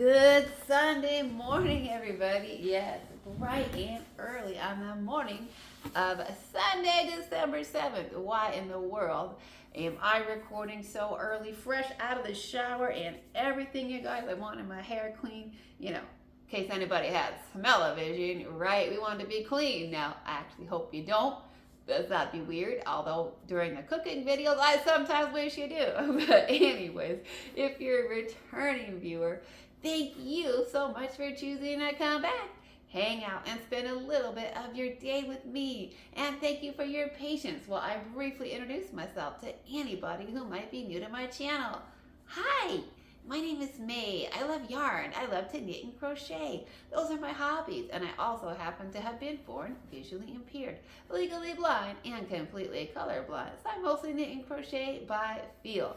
Good Sunday morning, everybody. Yes, bright and early on the morning of Sunday, December 7th. Why in the world am I recording so early, fresh out of the shower and everything, you guys? I wanted my hair clean, in case anybody has smell-o-vision, right? We want to be clean. Now, I actually hope you don't. Does that be weird? Although during the cooking videos, I sometimes wish you do. But anyways, if you're a returning viewer, thank you so much for choosing to come back, hang out, and spend a little bit of your day with me. And thank you for your patience while I briefly introduce myself to anybody who might be new to my channel. Hi! My name is May. I love yarn. I love to knit and crochet. Those are my hobbies, and I also happen to have been born visually impaired, legally blind, and completely colorblind. So I mostly knit and crochet by feel.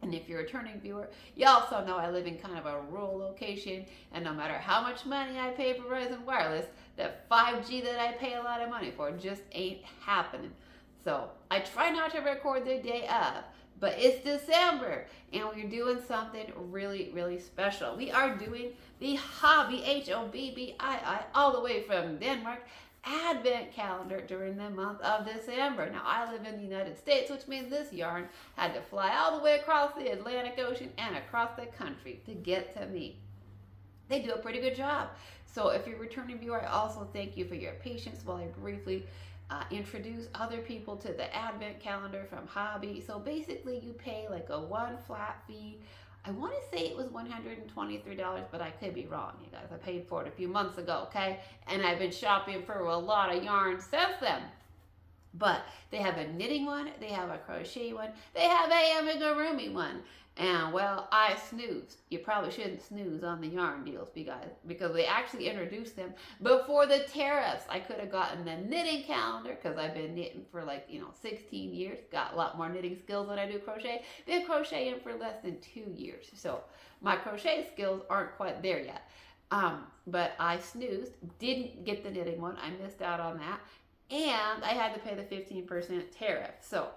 And if you're a returning viewer, you also know I live in kind of a rural location, and no matter how much money I pay for Verizon Wireless, that 5G that I pay a lot of money for just ain't happening. So I try not to record the day of, but it's December and we're doing something really, really special. We are doing the Hobbii, Hobbii, all the way from Denmark, Advent calendar during the month of December. Now, I live in the United States, which means this yarn had to fly all the way across the Atlantic Ocean and across the country to get to me. They do a pretty good job. So if you're a returning viewer, I also thank you for your patience while I briefly introduce other people to the Advent calendar from Hobbii. So basically you pay like a one flat fee. I want to say it was $123, but I could be wrong, you guys. I paid for it a few months ago, okay? And I've been shopping for a lot of yarn since then. But they have a knitting one, they have a crochet one, they have a amigurumi one. And well, I snoozed. You probably shouldn't snooze on the yarn deals, because they actually introduced them before the tariffs. I could have gotten the knitting calendar because I've been knitting for 16 years. Got a lot more knitting skills than I do crochet. Been crocheting for less than 2 years. So my crochet skills aren't quite there yet. But I snoozed, didn't get the knitting one. I missed out on that. And I had to pay the 15% tariff. So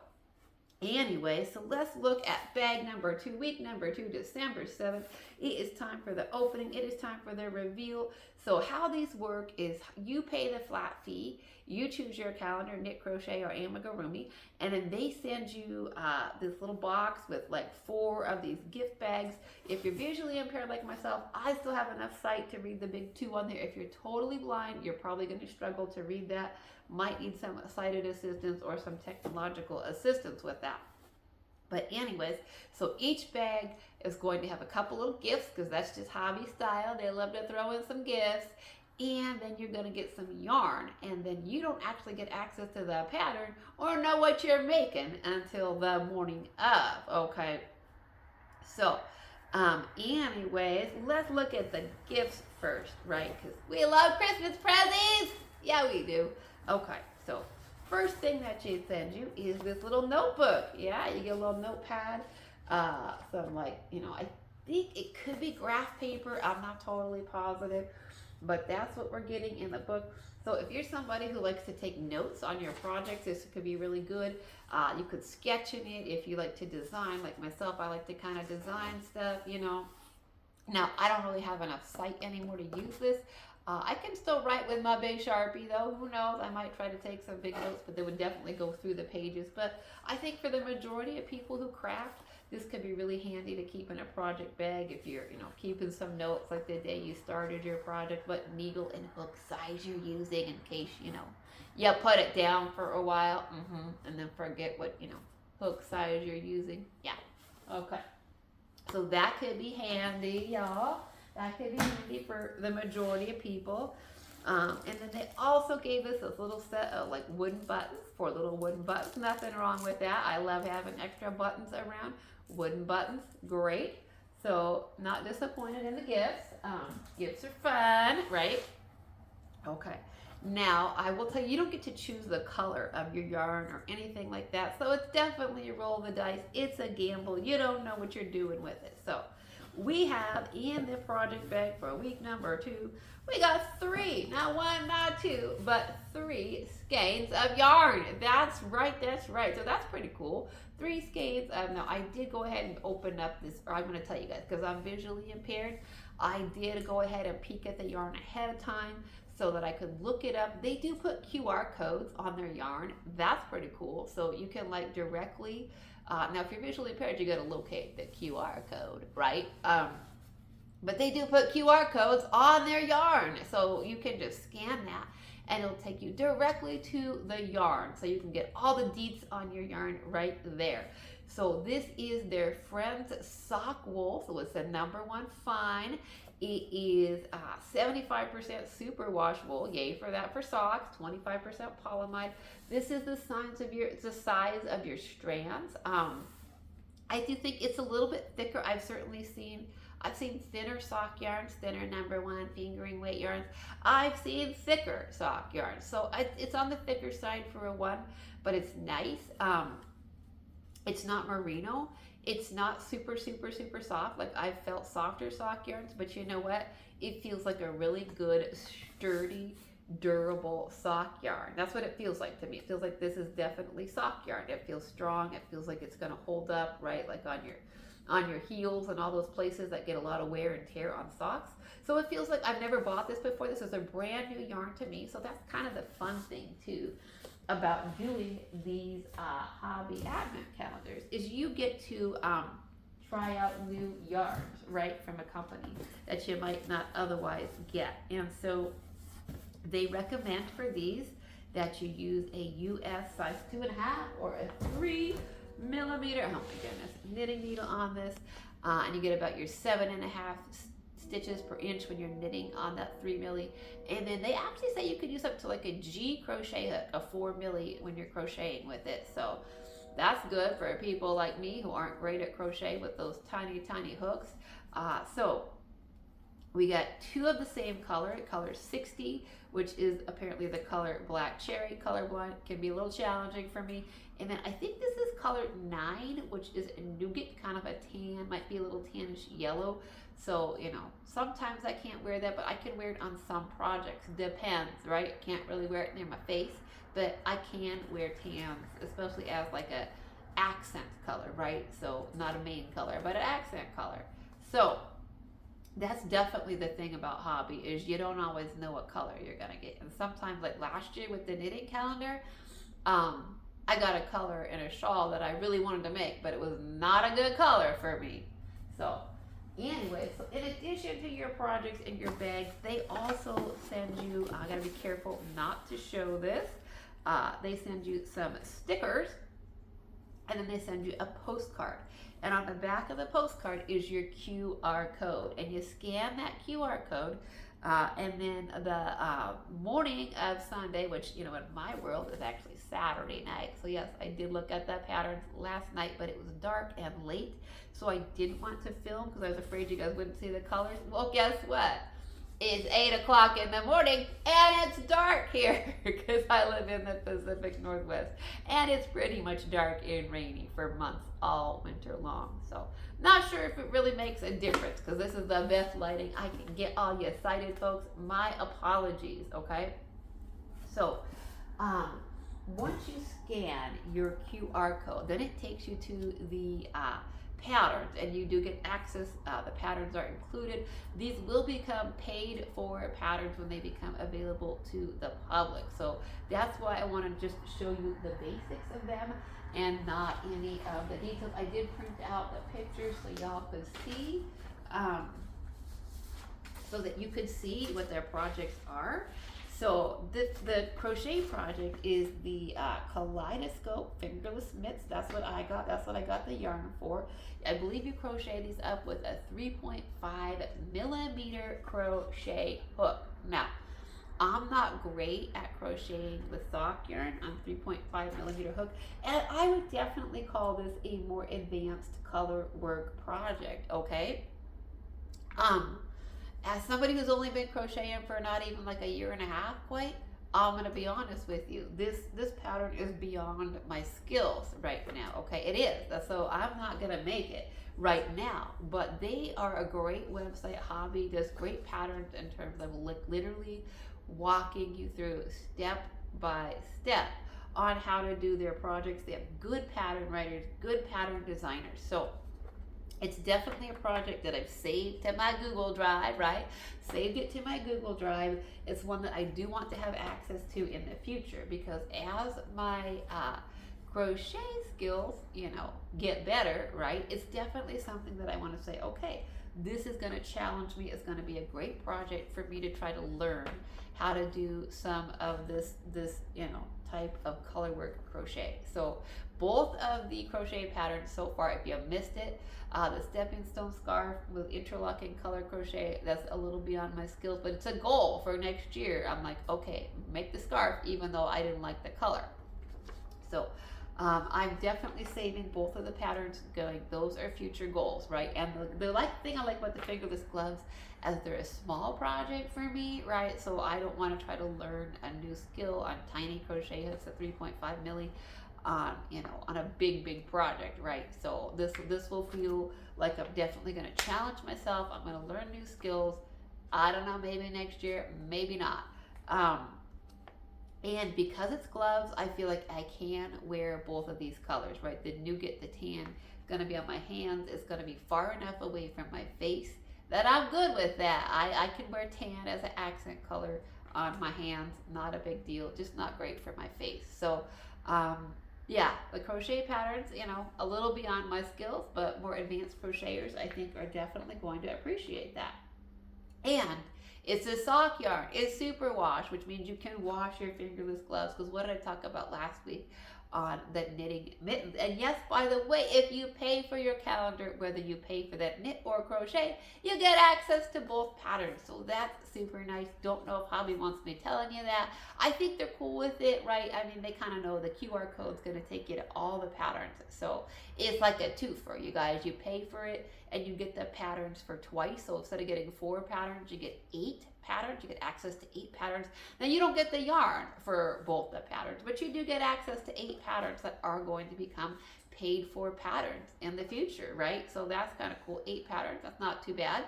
anyway, so let's look at bag number 2, week number 2, December 7th. It is time for the opening. It is time for the reveal. So how these work is you pay the flat fee, you choose your calendar, knit, crochet, or amigurumi, and then they send you this little box with like 4 of these gift bags. If you're visually impaired like myself, I still have enough sight to read the big 2 on there. If you're totally blind, you're probably going to struggle to read that. Might need some sighted assistance or some technological assistance with that. But anyways, so each bag is going to have a couple little gifts because that's just Hobbii style. They love to throw in some gifts. And then you're going to get some yarn. And then you don't actually get access to the pattern or know what you're making until the morning of. Okay. So anyways, let's look at the gifts first, right? Because we love Christmas presents. Yeah, we do. Okay, so first thing that she sends you is this little notebook. Yeah, you get a little notepad, some I think it could be graph paper. I'm not totally positive, but that's what we're getting in the book. So if you're somebody who likes to take notes on your projects, this could be really good. You could sketch in it if you like to design. Like myself, I like to kind of design stuff, Now, I don't really have enough sight anymore to use this. I can still write with my big Sharpie though. Who knows? I might try to take some big notes, but they would definitely go through the pages. But I think for the majority of people who craft, this could be really handy to keep in a project bag if you're, keeping some notes like the day you started your project, what needle and hook size you're using in case, you put it down for a while and then forget what, hook size you're using. Yeah. Okay. So that could be handy, y'all. That could be handy for the majority of people. And then they also gave us this little set of wooden buttons, 4 little wooden buttons. Nothing wrong with that. I love having extra buttons around. Wooden buttons, great. So not disappointed in the gifts. Gifts are fun, right? Okay. Now, I will tell you, you don't get to choose the color of your yarn or anything like that. So it's definitely a roll of the dice. It's a gamble. You don't know what you're doing with it. So we have in the project bag for week number 2, we got 3, not 1, not 2, but 3 skeins of yarn. That's right, that's right. So that's pretty cool. 3 skeins of, now I did go ahead and open up this, or I'm going to tell you guys, because I'm visually impaired, I did go ahead and peek at the yarn ahead of time so that I could look it up. They do put QR codes on their yarn. That's pretty cool. So you can like directly, now if you're visually impaired, you got to locate the QR code, right? But they do put QR codes on their yarn. So you can just scan that and it'll take you directly to the yarn. So you can get all the deets on your yarn right there. So this is their Friends Sock Wool. So it's the #1 fine. It is 75% superwash wool. Yay for that for socks. 25% polyamide. This is the size of your strands. I do think it's a little bit thicker. I've seen thinner sock yarns, thinner #1 fingering weight yarns. I've seen thicker sock yarns. So it's on the thicker side for a 1, but it's nice. It's not merino. It's not super, super, super soft. Like I've felt softer sock yarns, but you know what? It feels like a really good, sturdy, durable sock yarn. That's what it feels like to me. It feels like this is definitely sock yarn. It feels strong. It feels like it's gonna hold up, right? Like on your heels and all those places that get a lot of wear and tear on socks. So it feels like I've never bought this before. This is a brand new yarn to me. So that's kind of the fun thing too about doing these Hobbii Advent calendars is you get to try out new yarns, right, from a company that you might not otherwise get. And so they recommend for these that you use a US size 2.5 or a 3 millimeter, oh my goodness, knitting needle on this, and you get about your 7.5 stitches per inch when you're knitting on that 3 milli. And then they actually say you could use up to like a G crochet hook, a 4 milli when you're crocheting with it. So that's good for people like me who aren't great at crochet with those tiny, tiny hooks. So we got 2 of the same color, color 60, which is apparently the color Black Cherry. Colorblind can be a little challenging for me. And then I think this is color 9, which is a nougat, kind of a tan, might be a little tannish yellow. So, you know, sometimes I can't wear that, but I can wear it on some projects. Depends, right? I can't really wear it near my face, but I can wear tans, especially as like a accent color, right? So not a main color, but an accent color. So that's definitely the thing about Hobbii is you don't always know what color you're gonna get. And sometimes, like last year with the knitting calendar, I got a color in a shawl that I really wanted to make, but it was not a good color for me. So anyway, so in addition to your projects and your bags, they also send you, I gotta be careful not to show this, they send you some stickers, and then they send you a postcard. And on the back of the postcard is your QR code, and you scan that QR code, and then the morning of Sunday, which, you know, in my world is actually Saturday night. So yes, I did look at that pattern last night, but it was dark and late, so I didn't want to film because I was afraid you guys wouldn't see the colors. Well, guess what? It's 8 o'clock in the morning and it's dark here because I live in the Pacific Northwest, and it's pretty much dark and rainy for months all winter long. So not sure if it really makes a difference because this is the best lighting I can get. All you sighted folks, my apologies, okay? So once you scan your QR code, then it takes you to the patterns, and you do get access. The patterns are included. These will become paid for patterns when they become available to the public. So that's why I want to just show you the basics of them and not any of the details. I did print out the pictures so y'all could see, so that you could see what their projects are. So the crochet project is the kaleidoscope fingerless mitts. That's what I got. That's what I got the yarn for. I believe you crochet these up with a 3.5 millimeter crochet hook. Now, I'm not great at crocheting with sock yarn on 3.5 millimeter hook, and I would definitely call this a more advanced color work project, okay? As somebody who's only been crocheting for not even like a year and a half quite, I'm gonna be honest with you. This pattern is beyond my skills right now. Okay, it is. So I'm not gonna make it right now. But they are a great website. Hobbii does great patterns in terms of literally walking you through step by step on how to do their projects. They have good pattern writers, good pattern designers. So it's definitely a project that I've saved to my Google Drive, right? Saved it to my Google Drive. It's one that I do want to have access to in the future, because as my crochet skills, get better, right? It's definitely something that I want to say, okay, this is going to challenge me. It's going to be a great project for me to try to learn how to do some of this type of color work crochet. So both of the crochet patterns so far, if you have missed it, the stepping stone scarf with interlocking color crochet, that's a little beyond my skills, but it's a goal for next year. I'm like, okay, make the scarf even though I didn't like the color. So I'm definitely saving both of the patterns, going, those are future goals, right? And the thing I like about the fingerless gloves, as they're a small project for me, right? So I don't want to try to learn a new skill on tiny crochet hooks at 3.5 milli on a big project, right? So this will feel like I'm definitely going to challenge myself. I'm going to learn new skills. I don't know, maybe next year, maybe not. And because it's gloves, I feel like I can wear both of these colors, right? The nougat, the tan, is going to be on my hands. It's going to be far enough away from my face that I'm good with that. I can wear tan as an accent color on my hands. Not a big deal, just not great for my face. So, yeah, the crochet patterns, a little beyond my skills, but more advanced crocheters, I think, are definitely going to appreciate that. And it's a sock yarn. It's super wash, which means you can wash your fingerless gloves. Because what did I talk about last week on the knitting mittens? And yes, by the way, if you pay for your calendar, whether you pay for that knit or crochet, you get access to both patterns. So that's super nice. Don't know if Hobbii wants me telling you that. I think they're cool with it, right? I mean, they kind of know the QR code's going to take you to all the patterns. So it's like a twofer, you guys. You pay for it and you get the patterns for twice. So instead of getting 4 patterns, you get 8 patterns. You get access to 8 patterns. Then you don't get the yarn for both the patterns, but you do get access to 8 patterns that are going to become paid for patterns in the future, right? So that's kind of cool. 8 patterns, that's not too bad.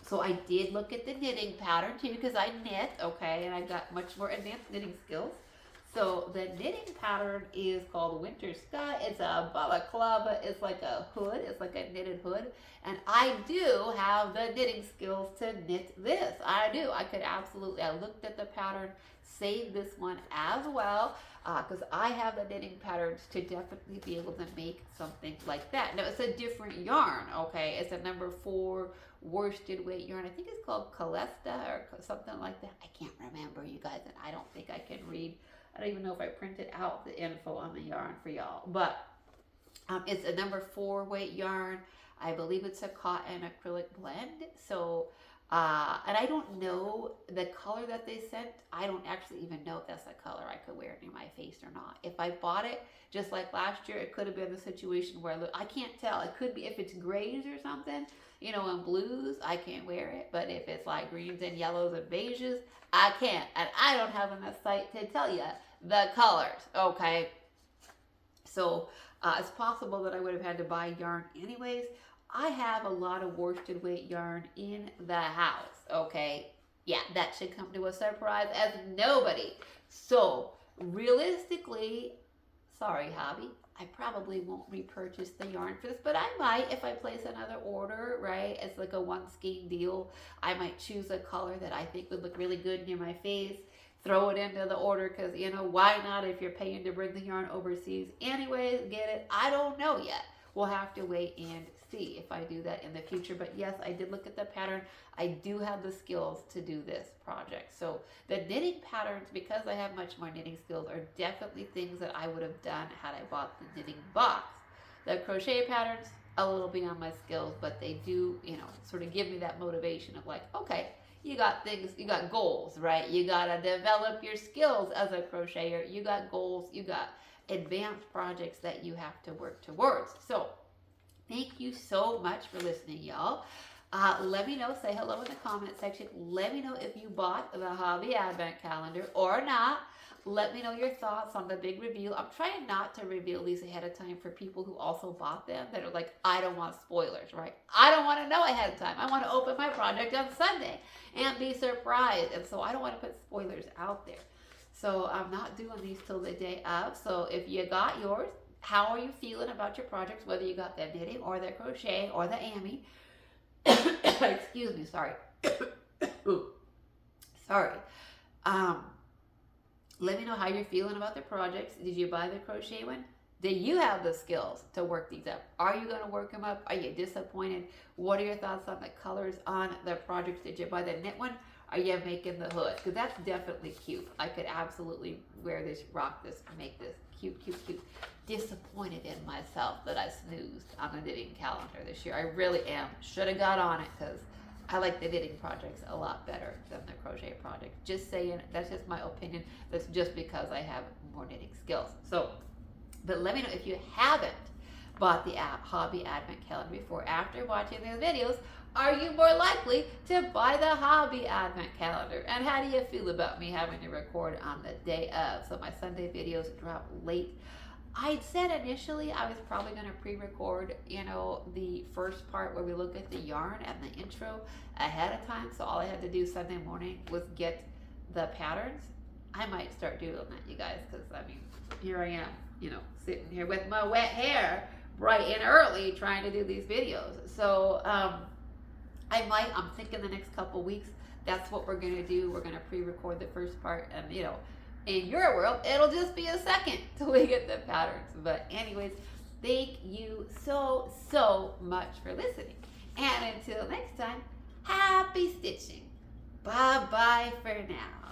So I did look at the knitting pattern too, because I knit, okay, and I got much more advanced knitting skills. So the knitting pattern is called Winter Sky. It's a balaclava. It's like a hood. It's like a knitted hood. And I do have the knitting skills to knit this. I do. I could absolutely. I looked at the pattern, saved this one as well, because I have the knitting patterns to definitely be able to make something like that. Now, it's a different yarn, okay? It's a number 4 worsted weight yarn. I think it's called Calesta or something like that. I can't remember, you guys, and I don't think I can read. I don't even know if I printed out the info on the yarn for y'all, but it's a number 4 weight yarn. I believe it's a cotton acrylic blend. So, and I don't know the color that they sent. I don't actually even know if that's a color I could wear near my face or not. If I bought it just like last year, it could have been the situation where I can't tell. It could be if it's grays or something, and blues, I can't wear it. But if it's like greens and yellows and beiges, I can't. And I don't have enough sight to tell you the colors, okay? So it's possible that I would have had to buy yarn anyways. I have a lot of worsted weight yarn in the house, okay? Yeah, that should come to a surprise as nobody. So realistically, sorry, Hobbii, I probably won't repurchase the yarn for this, but I might if I place another order, right? It's like a 1 skein deal. I might choose a color that I think would look really good near my face, throw it into the order, because, why not if you're paying to bring the yarn overseas? Anyways, get it? I don't know yet. We'll have to wait and see if I do that in the future. But yes, I did look at the pattern. I do have the skills to do this project. So the knitting patterns, because I have much more knitting skills, are definitely things that I would have done had I bought the knitting box. The crochet patterns, a little beyond my skills, but they do, sort of give me that motivation of like, okay, you got things, you got goals, right? You got to develop your skills as a crocheter. You got goals, you got advanced projects that you have to work towards. So thank you so much for listening, y'all. Let me know. Say hello in the comment section. Let me know if you bought the Hobbii Advent calendar or not. Let me know your thoughts on the big reveal. I'm trying not to reveal these ahead of time for people who also bought them that are like, I don't want spoilers, right? I don't want to know ahead of time. I want to open my project on Sunday and be surprised. And so I don't want to put spoilers out there. So I'm not doing these till the day of. So if you got yours, how are you feeling about your projects? Whether you got the knitting or the crochet or the Amy. Excuse me, sorry. Sorry. Let me know how you're feeling about the projects. Did you buy the crochet one? Do you have the skills to work these up? Are you going to work them up? Are you disappointed? What are your thoughts on the colors on the projects? Did you buy the knit one? Are you making the hood? Because that's definitely cute. I could absolutely wear this, rock this, make this cute, cute, cute. Disappointed in myself that I snoozed on the knitting calendar this year. I really am. Should have got on it because I like the knitting projects a lot better than the crochet project. Just saying, that's just my opinion. That's just because I have more knitting skills. So, but let me know if you haven't bought the Hobbii Advent calendar before. After watching these videos, are you more likely to buy the Hobbii Advent calendar? And how do you feel about me having to record on the day of? So my Sunday videos drop late. I said initially I was probably going to pre-record, the first part where we look at the yarn and the intro ahead of time. So all I had to do Sunday morning was get the patterns. I might start doing that, you guys, because here I am, sitting here with my wet hair bright and early trying to do these videos. So I'm thinking the next couple weeks, that's what we're going to do. We're going to pre-record the first part and, in your world, it'll just be a second till we get the patterns. But anyways, thank you so, so much for listening. And until next time, happy stitching. Bye-bye for now.